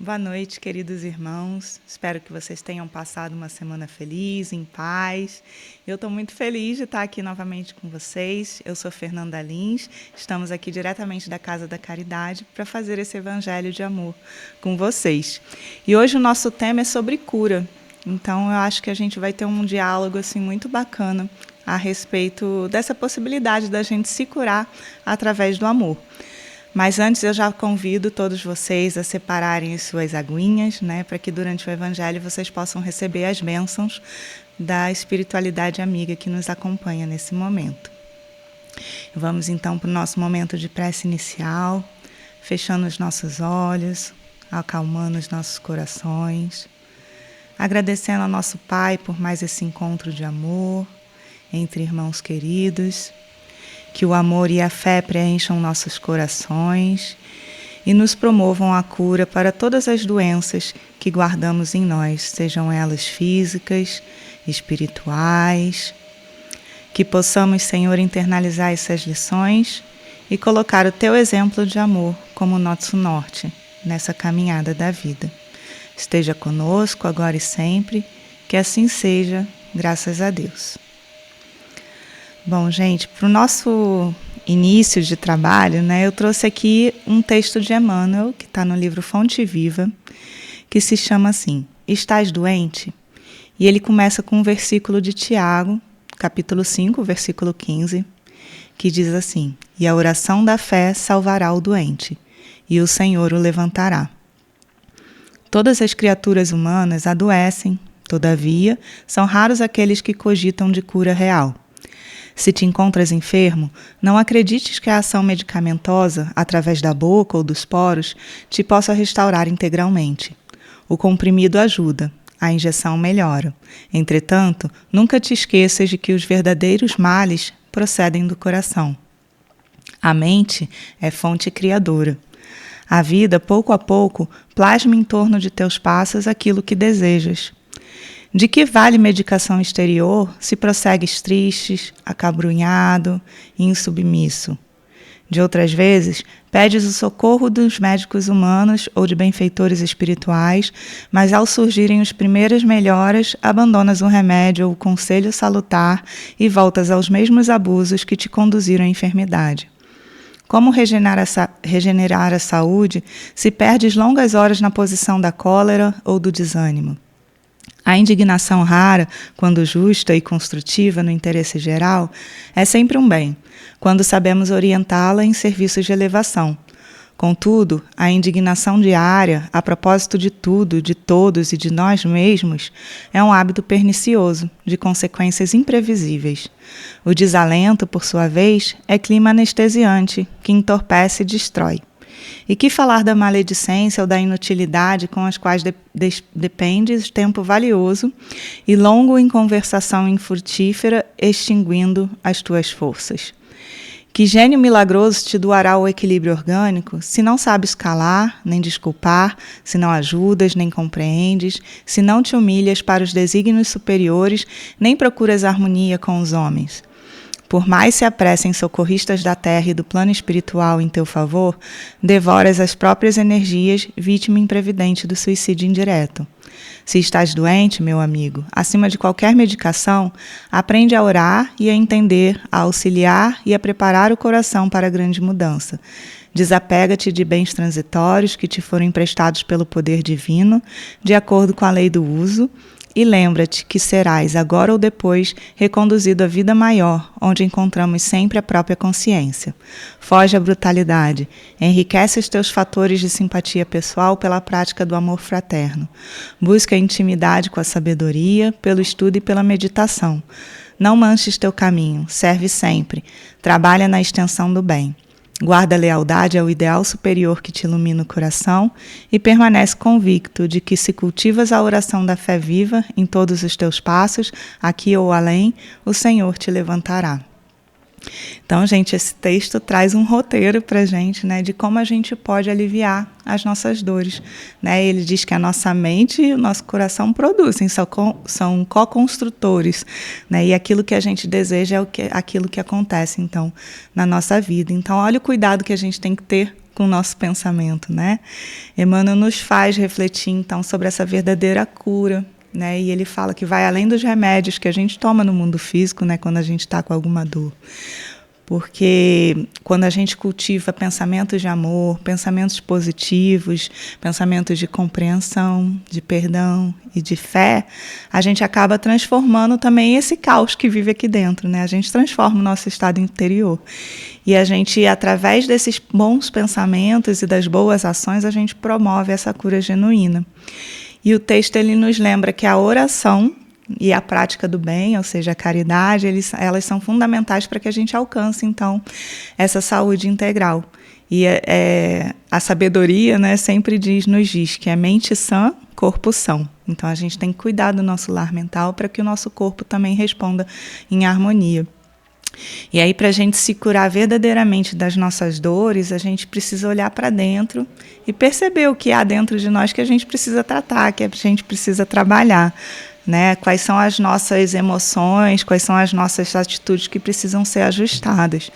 Boa noite, queridos irmãos. Espero que vocês tenham passado uma semana feliz, em paz. Eu estou muito feliz de estar aqui novamente com vocês. Eu sou Fernanda Lins. Estamos aqui diretamente da Casa da Caridade para fazer esse evangelho de amor com vocês. E hoje o nosso tema é sobre cura. Então eu acho que a gente vai ter um diálogo assim muito bacana a respeito dessa possibilidade da gente se curar através do amor. Mas antes eu já convido todos vocês a separarem as suas aguinhas, né, para que durante o Evangelho vocês possam receber as bênçãos da espiritualidade amiga que nos acompanha nesse momento. Vamos então para o nosso momento de prece inicial, fechando os nossos olhos, acalmando os nossos corações, agradecendo ao nosso Pai por mais esse encontro de amor entre irmãos queridos. Que o amor e a fé preencham nossos corações e nos promovam a cura para todas as doenças que guardamos em nós, sejam elas físicas, espirituais. Que possamos, Senhor, internalizar essas lições e colocar o Teu exemplo de amor como nosso norte nessa caminhada da vida. Esteja conosco agora e sempre, que assim seja, graças a Deus. Bom, gente, para o nosso início de trabalho, né, eu trouxe aqui um texto de Emmanuel, que está no livro Fonte Viva, que se chama assim, Estás doente? E ele começa com um versículo de Tiago, capítulo 5, versículo 15, que diz assim, E a oração da fé salvará o doente, e o Senhor o levantará. Todas as criaturas humanas adoecem, todavia, são raros aqueles que cogitam de cura real. Se te encontras enfermo, não acredites que a ação medicamentosa, através da boca ou dos poros, te possa restaurar integralmente. O comprimido ajuda, a injeção melhora. Entretanto, nunca te esqueças de que os verdadeiros males procedem do coração. A mente é fonte criadora. A vida, pouco a pouco, plasma em torno de teus passos aquilo que desejas. De que vale medicação exterior se prossegues tristes, acabrunhado e insubmisso? De outras vezes, pedes o socorro dos médicos humanos ou de benfeitores espirituais, mas ao surgirem as primeiras melhoras, abandonas o remédio ou o conselho salutar e voltas aos mesmos abusos que te conduziram à enfermidade. Como regenerar a saúde se perdes longas horas na posição da cólera ou do desânimo? A indignação rara, quando justa e construtiva no interesse geral, é sempre um bem, quando sabemos orientá-la em serviços de elevação. Contudo, a indignação diária, a propósito de tudo, de todos e de nós mesmos, é um hábito pernicioso, de consequências imprevisíveis. O desalento, por sua vez, é clima anestesiante, que entorpece e destrói. E que falar da maledicência ou da inutilidade com as quais dependes tempo valioso e longo em conversação infrutífera, extinguindo as tuas forças. Que gênio milagroso te doará o equilíbrio orgânico, se não sabes calar, nem desculpar, se não ajudas, nem compreendes, se não te humilhas para os desígnios superiores, nem procuras harmonia com os homens. Por mais se apressem socorristas da terra e do plano espiritual em teu favor, devoras as próprias energias, vítima imprevidente do suicídio indireto. Se estás doente, meu amigo, acima de qualquer medicação, aprende a orar e a entender, a auxiliar e a preparar o coração para a grande mudança. Desapega-te de bens transitórios que te foram emprestados pelo poder divino, de acordo com a lei do uso, e lembra-te que serás, agora ou depois, reconduzido à vida maior, onde encontramos sempre a própria consciência. Foge à brutalidade, enriquece os teus fatores de simpatia pessoal pela prática do amor fraterno. Busca a intimidade com a sabedoria, pelo estudo e pela meditação. Não manches teu caminho, serve sempre, trabalha na extensão do bem. Guarda a lealdade ao ideal superior que te ilumina o coração e permanece convicto de que se cultivas a oração da fé viva em todos os teus passos, aqui ou além, o Senhor te levantará. Então, gente, esse texto traz um roteiro para a gente, né, de como a gente pode aliviar as nossas dores, né? Ele diz que a nossa mente e o nosso coração produzem, são co-construtores, né? E aquilo que a gente deseja é aquilo que acontece, então, na nossa vida. Então, olha o cuidado que a gente tem que ter com o nosso pensamento, né? Emmanuel nos faz refletir, então, sobre essa verdadeira cura, né? E ele fala que vai além dos remédios que a gente toma no mundo físico, né? Quando a gente está com alguma dor. Porque quando a gente cultiva pensamentos de amor, pensamentos positivos, pensamentos de compreensão, de perdão e de fé, a gente acaba transformando também esse caos que vive aqui dentro, né? A gente transforma o nosso estado interior. E a gente, através desses bons pensamentos e das boas ações, a gente promove essa cura genuína. E o texto ele nos lembra que a oração e a prática do bem, ou seja, a caridade, elas são fundamentais para que a gente alcance, então, essa saúde integral. E a sabedoria, né, sempre nos diz que é mente sã, corpo são. Então, a gente tem que cuidar do nosso lar mental para que o nosso corpo também responda em harmonia. E aí, para a gente se curar verdadeiramente das nossas dores, a gente precisa olhar para dentro e perceber o que há dentro de nós que a gente precisa tratar, que a gente precisa trabalhar. Né? Quais são as nossas emoções, quais são as nossas atitudes que precisam ser ajustadas.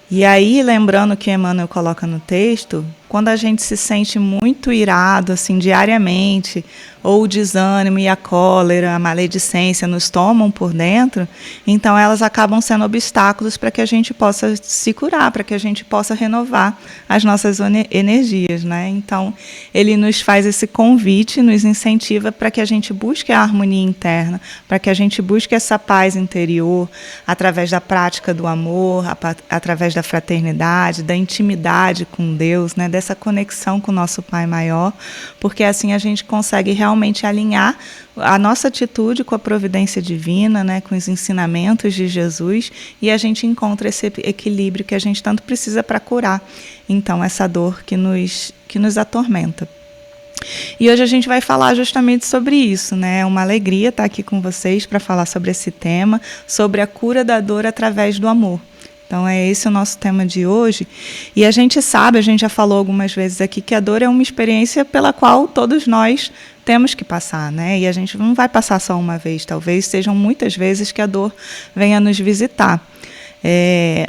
E aí, lembrando que Emmanuel coloca no texto, quando a gente se sente muito irado, assim, diariamente, ou o desânimo e a cólera, a maledicência nos tomam por dentro, então elas acabam sendo obstáculos para que a gente possa se curar, para que a gente possa renovar as nossas energias, né? Então, ele nos faz esse convite, nos incentiva para que a gente busque a harmonia interna, para que a gente busque essa paz interior, através da prática do amor, através da fraternidade, da intimidade com Deus, né? Dessa conexão com o nosso Pai Maior, porque assim a gente consegue realmente alinhar a nossa atitude com a providência divina, né, com os ensinamentos de Jesus, e a gente encontra esse equilíbrio que a gente tanto precisa para curar, então, essa dor que nos atormenta. E hoje a gente vai falar justamente sobre isso, né? É uma alegria estar aqui com vocês para falar sobre esse tema, sobre a cura da dor através do amor. Então, é esse o nosso tema de hoje. E a gente sabe, a gente já falou algumas vezes aqui, que a dor é uma experiência pela qual todos nós temos que passar, né? E a gente não vai passar só uma vez, talvez sejam muitas vezes que a dor venha nos visitar.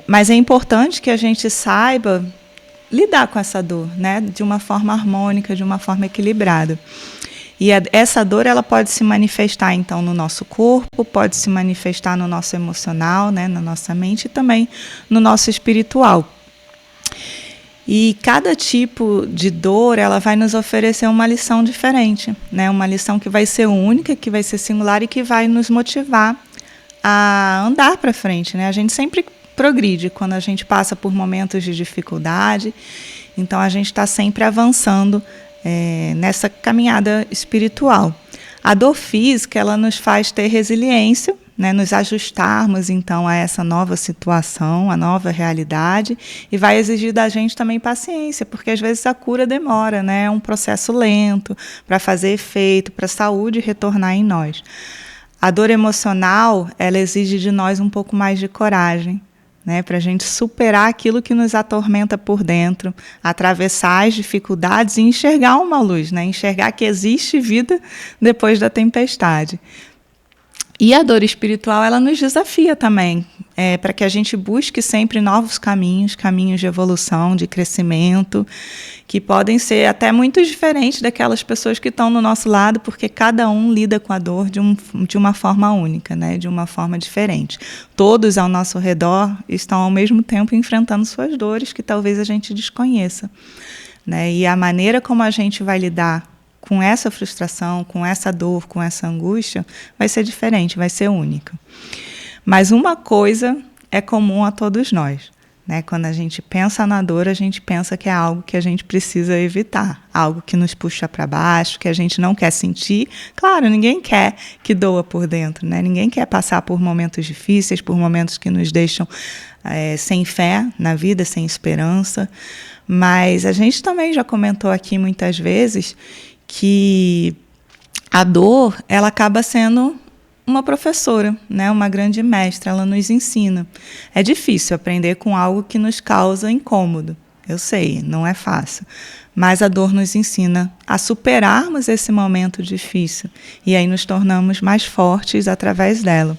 Mas é importante que a gente saiba lidar com essa dor, né? De uma forma harmônica, de uma forma equilibrada. E essa dor ela pode se manifestar, então, no nosso corpo, pode se manifestar no nosso emocional, né, na nossa mente e também no nosso espiritual. E cada tipo de dor ela vai nos oferecer uma lição diferente, né, uma lição que vai ser única, que vai ser singular e que vai nos motivar a andar para frente, né? A gente sempre progride quando a gente passa por momentos de dificuldade, então a gente está sempre avançando nessa caminhada espiritual. A dor física ela nos faz ter resiliência, né, nos ajustarmos então a essa nova situação, a nova realidade, e vai exigir da gente também paciência, porque às vezes a cura demora, né, é um processo lento para fazer efeito, para a saúde retornar em nós. A dor emocional ela exige de nós um pouco mais de coragem, né, para a gente superar aquilo que nos atormenta por dentro, atravessar as dificuldades e enxergar uma luz, né, enxergar que existe vida depois da tempestade. E a dor espiritual ela nos desafia também, para que a gente busque sempre novos caminhos de evolução, de crescimento, que podem ser até muito diferentes daquelas pessoas que estão no nosso lado, porque cada um lida com a dor de uma forma única, né? De uma forma diferente. Todos ao nosso redor estão ao mesmo tempo enfrentando suas dores que talvez a gente desconheça, né? E a maneira como a gente vai lidar com essa frustração, com essa dor, com essa angústia, vai ser diferente, vai ser única. Mas uma coisa é comum a todos nós, né? Quando a gente pensa na dor, a gente pensa que é algo que a gente precisa evitar, algo que nos puxa para baixo, que a gente não quer sentir. Claro, ninguém quer que doa por dentro, né? Ninguém quer passar por momentos difíceis, por momentos que nos deixam sem fé na vida, sem esperança. Mas a gente também já comentou aqui muitas vezes que a dor ela acaba sendo uma professora, né? Uma grande mestra, ela nos ensina. É difícil aprender com algo que nos causa incômodo, eu sei, não é fácil, mas a dor nos ensina a superarmos esse momento difícil e aí nos tornamos mais fortes através dela.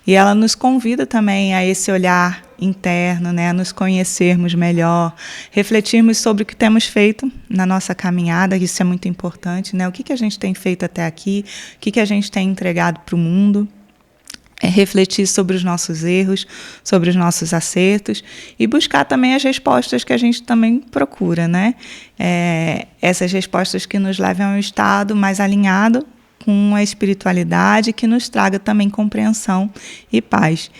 E ela nos convida também a esse olhar interno, né, a nos conhecermos melhor, refletirmos sobre o que temos feito na nossa caminhada, isso é muito importante, né? O que a gente tem feito até aqui, o que a gente tem entregado para o mundo. Refletir sobre os nossos erros, sobre os nossos acertos e buscar também as respostas que a gente também procura, né? Essas respostas que nos levem a um estado mais alinhado com a espiritualidade, que nos traga também compreensão e paz.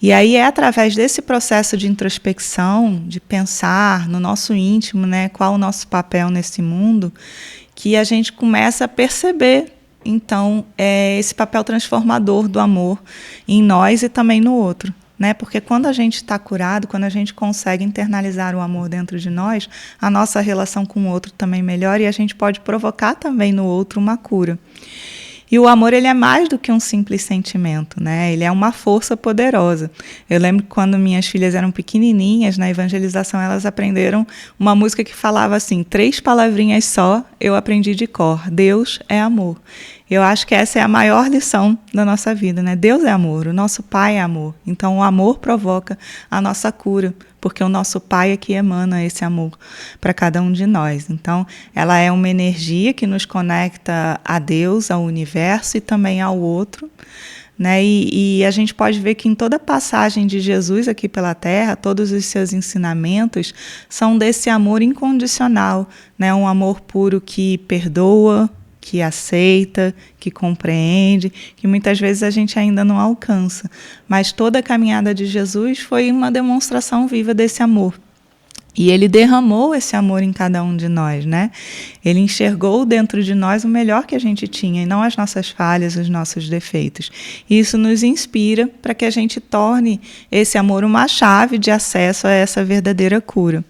E aí é através desse processo de introspecção, de pensar no nosso íntimo, né, qual o nosso papel nesse mundo, que a gente começa a perceber então, esse papel transformador do amor em nós e também no outro, né? Porque quando a gente está curado, quando a gente consegue internalizar o amor dentro de nós, a nossa relação com o outro também melhora e a gente pode provocar também no outro uma cura. E o amor, ele é mais do que um simples sentimento, né? Ele é uma força poderosa. Eu lembro que quando minhas filhas eram pequenininhas, na evangelização, elas aprenderam uma música que falava assim, 3 palavrinhas só, eu aprendi de cor, Deus é amor. Eu acho que essa é a maior lição da nossa vida, né? Deus é amor, o nosso Pai é amor. Então, o amor provoca a nossa cura, porque o nosso Pai é que emana esse amor para cada um de nós. Então, ela é uma energia que nos conecta a Deus, ao universo e também ao outro, né? E a gente pode ver que em toda a passagem de Jesus aqui pela Terra, todos os seus ensinamentos são desse amor incondicional, né? Um amor puro que perdoa, que aceita, que compreende, que muitas vezes a gente ainda não alcança. Mas toda a caminhada de Jesus foi uma demonstração viva desse amor. E ele derramou esse amor em cada um de nós, né? Ele enxergou dentro de nós o melhor que a gente tinha, e não as nossas falhas, os nossos defeitos. E isso nos inspira para que a gente torne esse amor uma chave de acesso a essa verdadeira cura.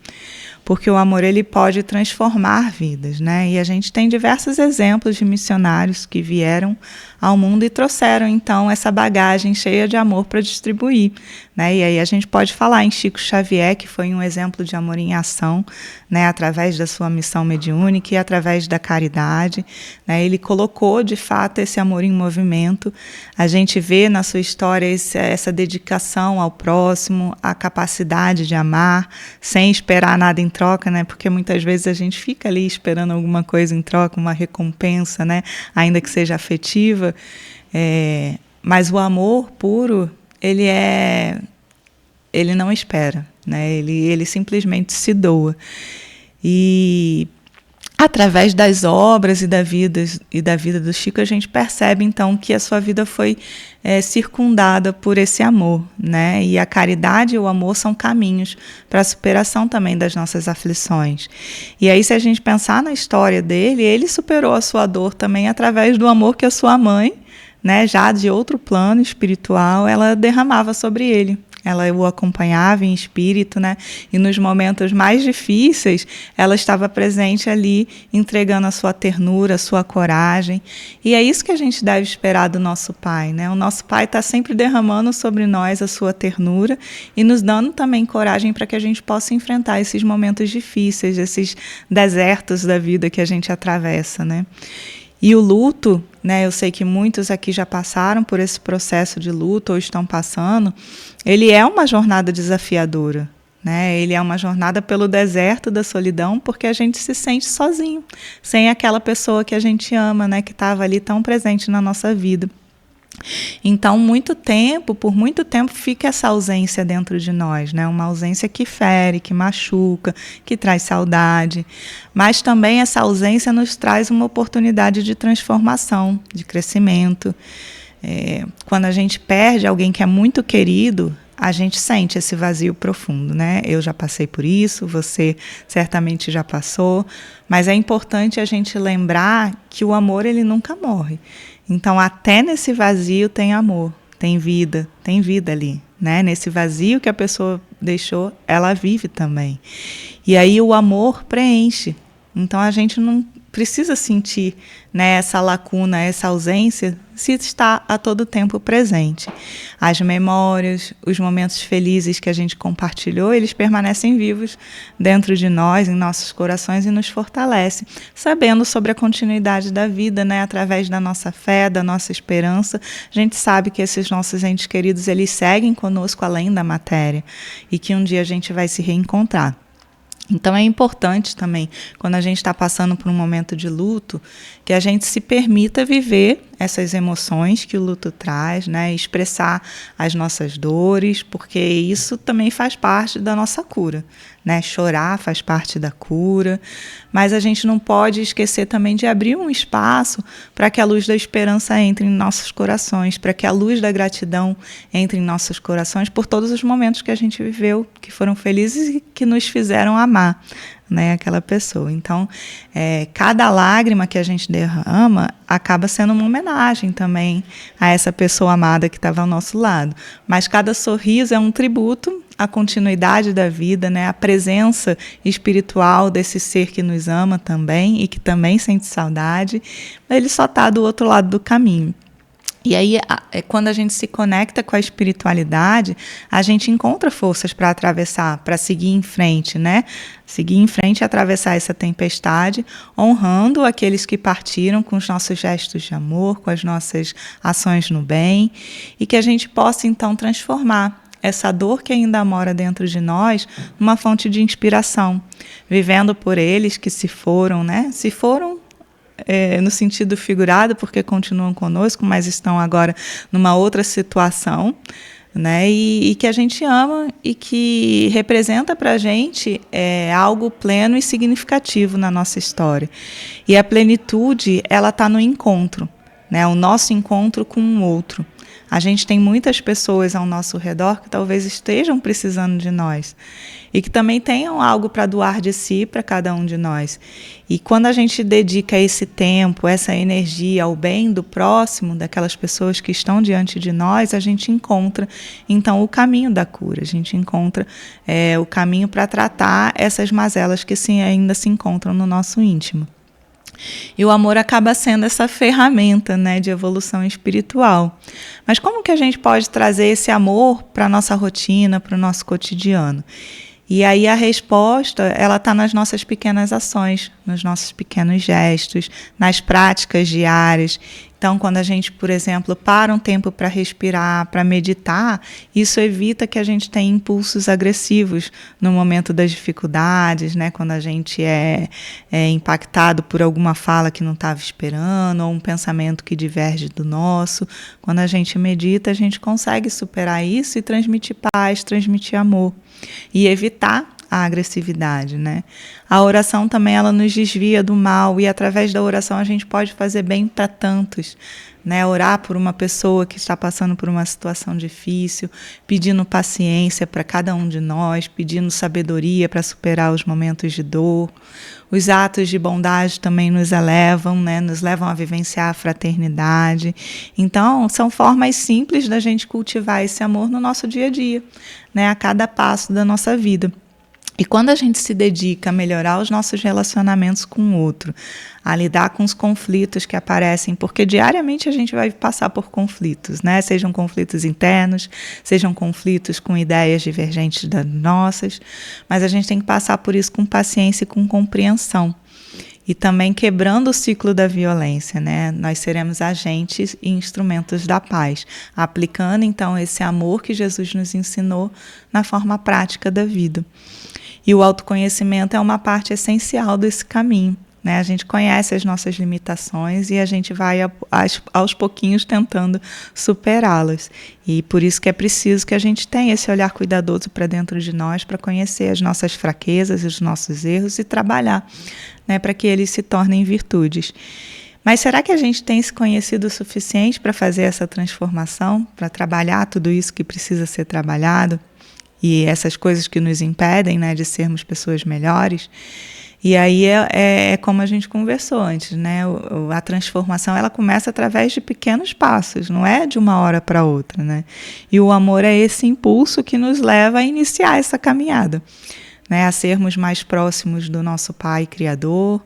Porque o amor, ele pode transformar vidas, né? E a gente tem diversos exemplos de missionários que vieram ao mundo e trouxeram, então, essa bagagem cheia de amor para distribuir, né? E aí a gente pode falar em Chico Xavier, que foi um exemplo de amor em ação, né? Através da sua missão mediúnica e através da caridade, né? Ele colocou, de fato, esse amor em movimento. A gente vê na sua história essa dedicação ao próximo, a capacidade de amar, sem esperar nada em troca, né? Porque muitas vezes a gente fica ali esperando alguma coisa em troca, uma recompensa, né? Ainda que seja afetiva. Mas o amor puro, ele não espera, né? Ele simplesmente se doa. E através das obras e da vida do Chico, a gente percebe, então, que a sua vida foi circundada por esse amor, né? E a caridade e o amor são caminhos para a superação também das nossas aflições. E aí, se a gente pensar na história dele, ele superou a sua dor também através do amor que a sua mãe, né, já de outro plano espiritual, ela derramava sobre ele. Ela o acompanhava em espírito, né? E nos momentos mais difíceis, ela estava presente ali, entregando a sua ternura, a sua coragem. E é isso que a gente deve esperar do nosso Pai, né? O nosso Pai está sempre derramando sobre nós a sua ternura e nos dando também coragem para que a gente possa enfrentar esses momentos difíceis, esses desertos da vida que a gente atravessa, né? E o luto, né, eu sei que muitos aqui já passaram por esse processo de luto ou estão passando, ele é uma jornada desafiadora, né? Ele é uma jornada pelo deserto da solidão, porque a gente se sente sozinho, sem aquela pessoa que a gente ama, né, que estava ali tão presente na nossa vida. Então, por muito tempo fica essa ausência dentro de nós, né? Uma ausência que fere, que machuca, que traz saudade. Mas também essa ausência nos traz uma oportunidade de transformação, de crescimento. Quando a gente perde alguém que é muito querido, a gente sente esse vazio profundo, né? Eu já passei por isso, você certamente já passou, mas é importante a gente lembrar que o amor, ele nunca morre. Então, até nesse vazio tem amor, tem vida ali, né? Nesse vazio que a pessoa deixou, ela vive também. E aí o amor preenche. Então, a gente precisa sentir, né, essa lacuna, essa ausência, se está a todo tempo presente. As memórias, os momentos felizes que a gente compartilhou, eles permanecem vivos dentro de nós, em nossos corações, e nos fortalece, sabendo sobre a continuidade da vida, né, através da nossa fé, da nossa esperança. A gente sabe que esses nossos entes queridos, eles seguem conosco além da matéria e que um dia a gente vai se reencontrar. Então é importante também, quando a gente está passando por um momento de luto, que a gente se permita viver essas emoções que o luto traz, né? Expressar as nossas dores, porque isso também faz parte da nossa cura, né? Chorar faz parte da cura, mas a gente não pode esquecer também de abrir um espaço para que a luz da esperança entre em nossos corações, para que a luz da gratidão entre em nossos corações por todos os momentos que a gente viveu, que foram felizes e que nos fizeram amar, né, aquela pessoa. Então, cada lágrima que a gente derrama acaba sendo uma homenagem também a essa pessoa amada que estava ao nosso lado. Mas cada sorriso é um tributo à continuidade da vida, né, à presença espiritual desse ser que nos ama também e que também sente saudade. Ele só está do outro lado do caminho. E aí, quando a gente se conecta com a espiritualidade, a gente encontra forças para atravessar, para seguir em frente, né? Seguir em frente e atravessar essa tempestade, honrando aqueles que partiram com os nossos gestos de amor, com as nossas ações no bem, e que a gente possa, então, transformar essa dor que ainda mora dentro de nós numa fonte de inspiração, vivendo por eles que se foram, né? Se foram no sentido figurado, porque continuam conosco, mas estão agora numa outra situação, né? E que a gente ama e que representa para a gente algo pleno e significativo na nossa história. E a plenitude, ela está no encontro, né? O nosso encontro com o outro. A gente tem muitas pessoas ao nosso redor que talvez estejam precisando de nós e que também tenham algo para doar de si para cada um de nós. E quando a gente dedica esse tempo, essa energia ao bem do próximo, daquelas pessoas que estão diante de nós, a gente encontra, então, o caminho da cura. A gente encontra o caminho para tratar essas mazelas que ainda se encontram no nosso íntimo. E o amor acaba sendo essa ferramenta, né, de evolução espiritual. Mas como que a gente pode trazer esse amor para a nossa rotina, para o nosso cotidiano? E aí a resposta, ela está nas nossas pequenas ações, nos nossos pequenos gestos, nas práticas diárias. Então, quando a gente, por exemplo, para um tempo para respirar, para meditar, isso evita que a gente tenha impulsos agressivos no momento das dificuldades, né? Quando a gente é impactado por alguma fala que não estava esperando, ou um pensamento que diverge do nosso. Quando a gente medita, a gente consegue superar isso e transmitir paz, transmitir amor e evitar a agressividade, né? A oração também, ela nos desvia do mal e através da oração a gente pode fazer bem para tantos, né? Orar por uma pessoa que está passando por uma situação difícil, pedindo paciência para cada um de nós, pedindo sabedoria para superar os momentos de dor. Os atos de bondade também nos elevam, né? Nos levam a vivenciar a fraternidade. Então, são formas simples da gente cultivar esse amor no nosso dia a dia, né? A cada passo da nossa vida. E quando a gente se dedica a melhorar os nossos relacionamentos com o outro, a lidar com os conflitos que aparecem, porque diariamente a gente vai passar por conflitos, né? Sejam conflitos internos, sejam conflitos com ideias divergentes das nossas, mas a gente tem que passar por isso com paciência e com compreensão. E também quebrando o ciclo da violência, né? Nós seremos agentes e instrumentos da paz, aplicando então esse amor que Jesus nos ensinou na forma prática da vida. E o autoconhecimento é uma parte essencial desse caminho, né? A gente conhece as nossas limitações e a gente vai aos pouquinhos tentando superá-las. E por isso que é preciso que a gente tenha esse olhar cuidadoso para dentro de nós, para conhecer as nossas fraquezas e os nossos erros e trabalhar, né, para que eles se tornem virtudes. Mas será que a gente tem se conhecido o suficiente para fazer essa transformação, para trabalhar tudo isso que precisa ser trabalhado? E essas coisas que nos impedem, né, de sermos pessoas melhores. E aí é como a gente conversou antes, né? A transformação, ela começa através de pequenos passos, não é de uma hora para outra, né? E o amor é esse impulso que nos leva a iniciar essa caminhada, né? A sermos mais próximos do nosso Pai Criador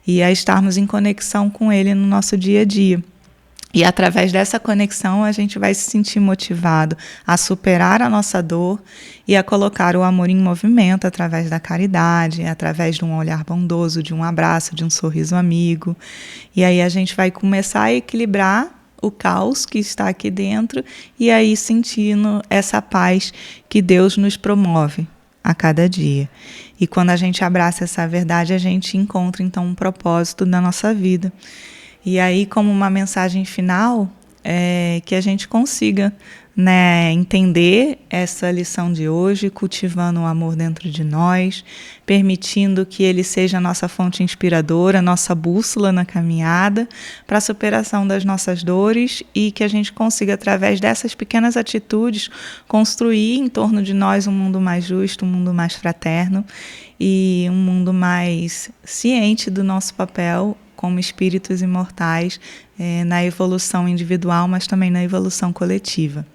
e a estarmos em conexão com Ele no nosso dia a dia. E através dessa conexão a gente vai se sentir motivado a superar a nossa dor e a colocar o amor em movimento através da caridade, através de um olhar bondoso, de um abraço, de um sorriso amigo. E aí a gente vai começar a equilibrar o caos que está aqui dentro e aí sentindo essa paz que Deus nos promove a cada dia. E quando a gente abraça essa verdade, a gente encontra então um propósito na nossa vida. E aí, como uma mensagem final, que a gente consiga, né, entender essa lição de hoje, cultivando o amor dentro de nós, permitindo que ele seja a nossa fonte inspiradora, nossa bússola na caminhada para a superação das nossas dores e que a gente consiga, através dessas pequenas atitudes, construir em torno de nós um mundo mais justo, um mundo mais fraterno e um mundo mais ciente do nosso papel como espíritos imortais na evolução individual, mas também na evolução coletiva.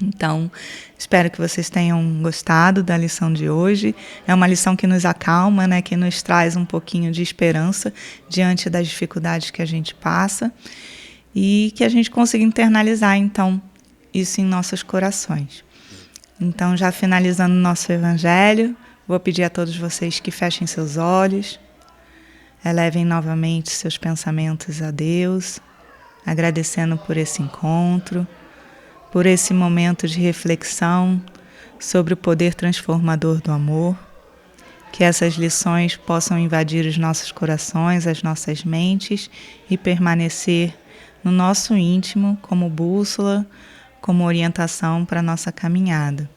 Então, espero que vocês tenham gostado da lição de hoje. É uma lição que nos acalma, né, que nos traz um pouquinho de esperança diante das dificuldades que a gente passa e que a gente consiga internalizar, então, isso em nossos corações. Então, já finalizando o nosso evangelho, vou pedir a todos vocês que fechem seus olhos, elevem novamente seus pensamentos a Deus, agradecendo por esse encontro, por esse momento de reflexão sobre o poder transformador do amor, que essas lições possam invadir os nossos corações, as nossas mentes e permanecer no nosso íntimo como bússola, como orientação para a nossa caminhada.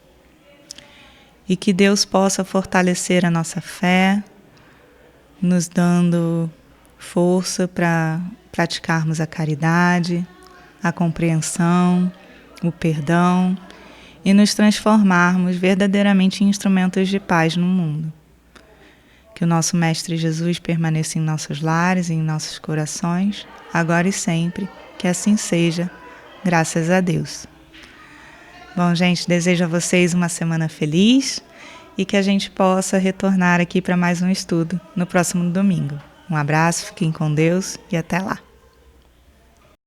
E que Deus possa fortalecer a nossa fé, nos dando força para praticarmos a caridade, a compreensão, o perdão e nos transformarmos verdadeiramente em instrumentos de paz no mundo. Que o nosso Mestre Jesus permaneça em nossos lares e em nossos corações, agora e sempre, que assim seja, graças a Deus. Bom, gente, desejo a vocês uma semana feliz e que a gente possa retornar aqui para mais um estudo no próximo domingo. Um abraço, fiquem com Deus e até lá.